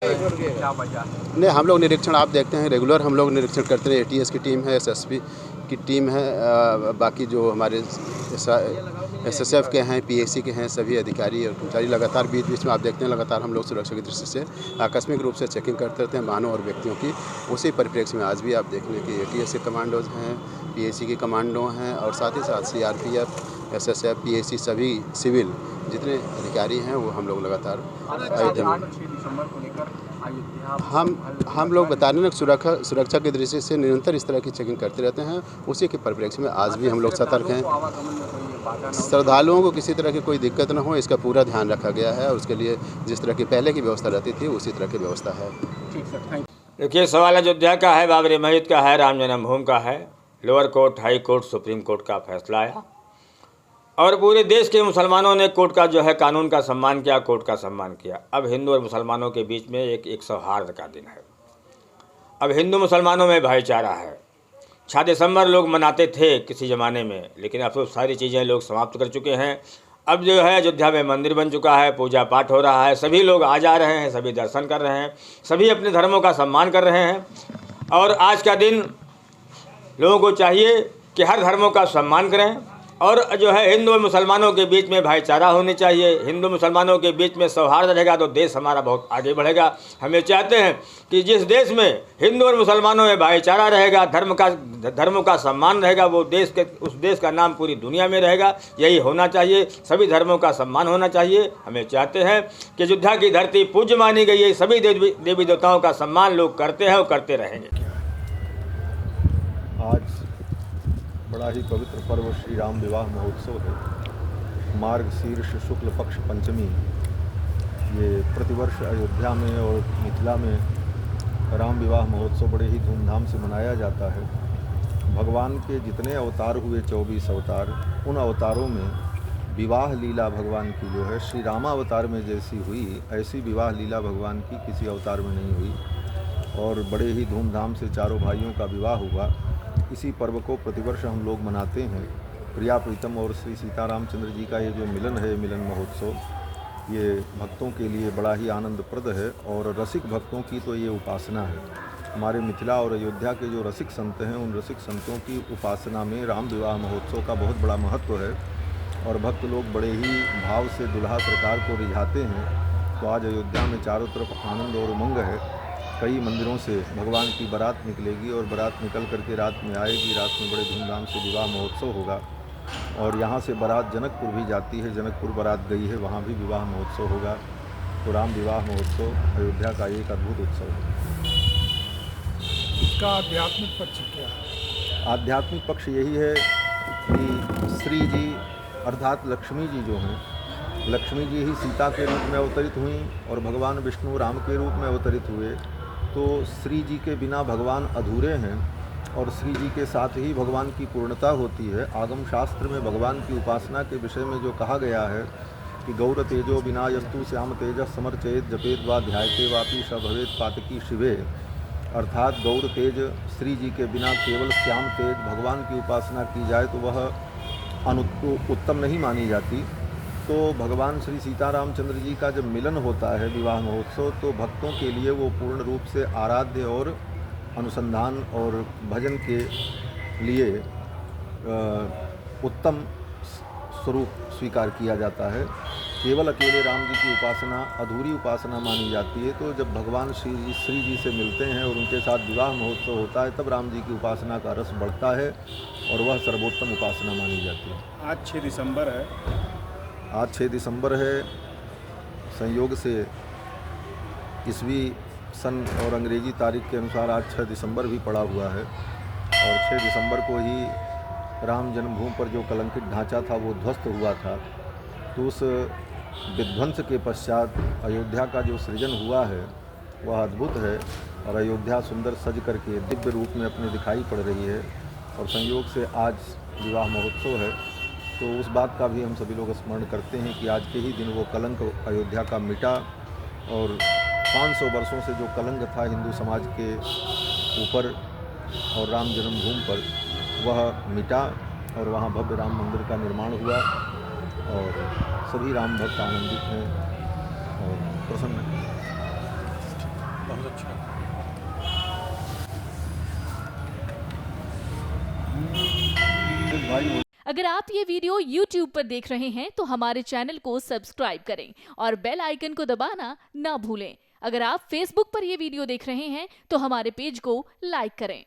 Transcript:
क्या वजह है? नहीं, हम लोग निरीक्षण आप देखते हैं रेगुलर हम लोग निरीक्षण करते हैं। एटीएस की टीम है, एसएसपी की टीम है, बाकी जो हमारे एसएसएफ के हैं, पीएसी के हैं, सभी अधिकारी और कर्मचारी लगातार बीच बीच में आप देखते हैं लगातार हम लोग सुरक्षा की दृष्टि से आकस्मिक रूप से चेकिंग करते रहते हैं वाहनों और व्यक्तियों की। उसी परिप्रेक्ष्य में आज भी आप देख लें कि एटीएस के कमांडोज हैं, पीएसी के कमांडो हैं और साथ ही साथ सीआरपीएफ, एसएसएफ, पीएसी सभी सिविल जितने अधिकारी हैं वो हम लोग लगातार अयोध्या में 6 दिसंबर को लेकर अयोध्या हम लोग बता रहे हैं सुरक्षा की दृष्टि से निरंतर इस तरह की चेकिंग करते रहते हैं। उसी के परिप्रेक्ष्य में आज भी हम लोग सतर्क हैं। श्रद्धालुओं को किसी तरह की कोई दिक्कत न हो इसका पूरा ध्यान रखा गया है और उसके लिए जिस तरह की पहले की व्यवस्था रहती थी उसी तरह की व्यवस्था है। ठीक सर, थैंक यू। देखिए, सवाल अयोध्या का है, बाबरी मस्जिद का है, राम जन्मभूमि का है। Lower court, high court, supreme court का फैसला आया और पूरे देश के मुसलमानों ने कोर्ट का जो है कानून का सम्मान किया, कोर्ट का सम्मान किया। अब हिंदू और मुसलमानों के बीच में एक सौहार्द का दिन है। अब हिंदू मुसलमानों में भाईचारा है। 6 दिसंबर लोग मनाते थे किसी ज़माने में, लेकिन अब तो सारी चीज़ें लोग समाप्त कर चुके हैं। अब जो है अयोध्या में मंदिर बन चुका है, पूजा पाठ हो रहा है, सभी लोग आ जा रहे हैं, सभी दर्शन कर रहे हैं, सभी अपने धर्मों का सम्मान कर रहे हैं। और आज का दिन लोगों को चाहिए कि हर धर्मों का सम्मान करें और जो है हिंदू और मुसलमानों के बीच में भाईचारा होनी चाहिए। हिंदू मुसलमानों के बीच में सौहार्द रहेगा तो देश हमारा बहुत आगे बढ़ेगा। हमें चाहते हैं कि जिस देश में हिंदू और मुसलमानों में भाईचारा रहेगा, धर्मों का सम्मान रहेगा, वो उस देश का नाम पूरी दुनिया में रहेगा। यही होना चाहिए, सभी धर्मों का सम्मान होना चाहिए। हमें चाहते हैं कि अयोध्या की धरती पूज्य मानी गई है, सभी देवी देवताओं का सम्मान लोग करते हैं और करते रहेंगे। आज बड़ा ही पवित्र पर्व श्री राम विवाह महोत्सव है। मार्गशीर्ष शुक्ल पक्ष पंचमी ये प्रतिवर्ष अयोध्या में और मिथिला में राम विवाह महोत्सव बड़े ही धूमधाम से मनाया जाता है। भगवान के जितने अवतार हुए 24 अवतार, उन अवतारों में विवाह लीला भगवान की जो है श्री रामावतार में जैसी हुई ऐसी विवाह लीला भगवान की किसी अवतार में नहीं हुई और बड़े ही धूमधाम से चारों भाइयों का विवाह हुआ। इसी पर्व को प्रतिवर्ष हम लोग मनाते हैं। प्रिया प्रीतम और श्री सीतारामचंद्र जी का ये जो मिलन है, मिलन महोत्सव, ये भक्तों के लिए बड़ा ही आनंदप्रद है और रसिक भक्तों की तो ये उपासना है। हमारे मिथिला और अयोध्या के जो रसिक संत हैं, उन रसिक संतों की उपासना में राम विवाह महोत्सव का बहुत बड़ा महत्व है और भक्त लोग बड़े ही भाव से दुल्हा सरकार को रिझाते हैं। तो आज अयोध्या में चारों तरफ आनंद और उमंग है। कई मंदिरों से भगवान की बारात निकलेगी और बारात निकल करके रात में आएगी। रात में बड़े धूमधाम से विवाह महोत्सव होगा और यहाँ से बारात जनकपुर भी जाती है। जनकपुर बारात गई है, वहाँ भी विवाह महोत्सव होगा। तो राम विवाह महोत्सव अयोध्या का एक अद्भुत उत्सव है। इसका आध्यात्मिक पक्ष क्या है? आध्यात्मिक पक्ष यही है कि श्री जी अर्थात लक्ष्मी जी जो हैं, लक्ष्मी जी ही सीता के रूप में अवतरित हुई और भगवान विष्णु राम के रूप में अवतरित हुए। तो श्री जी के बिना भगवान अधूरे हैं और श्री जी के साथ ही भगवान की पूर्णता होती है। आगम शास्त्र में भगवान की उपासना के विषय में जो कहा गया है कि गौर तेजो बिना यस्तु श्याम तेज समर्चेत जपेत वा ध्यायते वापी स भवेत पातकी शिवे, अर्थात गौर तेज श्री जी के बिना केवल श्याम तेज भगवान की उपासना की जाए तो वह उत्तम नहीं मानी जाती। तो भगवान श्री सीतारामचंद्र जी का जब मिलन होता है विवाह महोत्सव, तो भक्तों के लिए वो पूर्ण रूप से आराध्य और अनुसंधान और भजन के लिए उत्तम स्वरूप स्वीकार किया जाता है। केवल अकेले राम जी की उपासना अधूरी उपासना मानी जाती है। तो जब भगवान श्री जी से मिलते हैं और उनके साथ विवाह महोत्सव होता है, तब राम जी की उपासना का रस बढ़ता है और वह सर्वोत्तम उपासना मानी जाती है। आज 6 दिसंबर है। आज 6 दिसंबर है। संयोग से ईस्वी सन और अंग्रेजी तारीख के अनुसार आज 6 दिसंबर भी पड़ा हुआ है और 6 दिसंबर को ही राम जन्मभूमि पर जो कलंकित ढांचा था वो ध्वस्त हुआ था। तो उस विध्वंस के पश्चात अयोध्या का जो सृजन हुआ है वह अद्भुत है और अयोध्या सुंदर सज करके दिव्य रूप में अपने दिखाई पड़ रही है। और संयोग से आज विवाह महोत्सव है, तो उस बात का भी हम सभी लोग स्मरण करते हैं कि आज के ही दिन वो कलंक अयोध्या का मिटा और 500 वर्षों से जो कलंक था हिंदू समाज के ऊपर और राम जन्मभूमि पर, वह मिटा और वहाँ भव्य राम मंदिर का निर्माण हुआ और सभी राम भक्त आनंदित हैं और प्रसन्न हैं। बहुत अच्छा है। अगर आप ये वीडियो YouTube पर देख रहे हैं तो हमारे चैनल को सब्सक्राइब करें और बेल आइकन को दबाना ना भूलें। अगर आप Facebook पर ये वीडियो देख रहे हैं तो हमारे पेज को लाइक करें।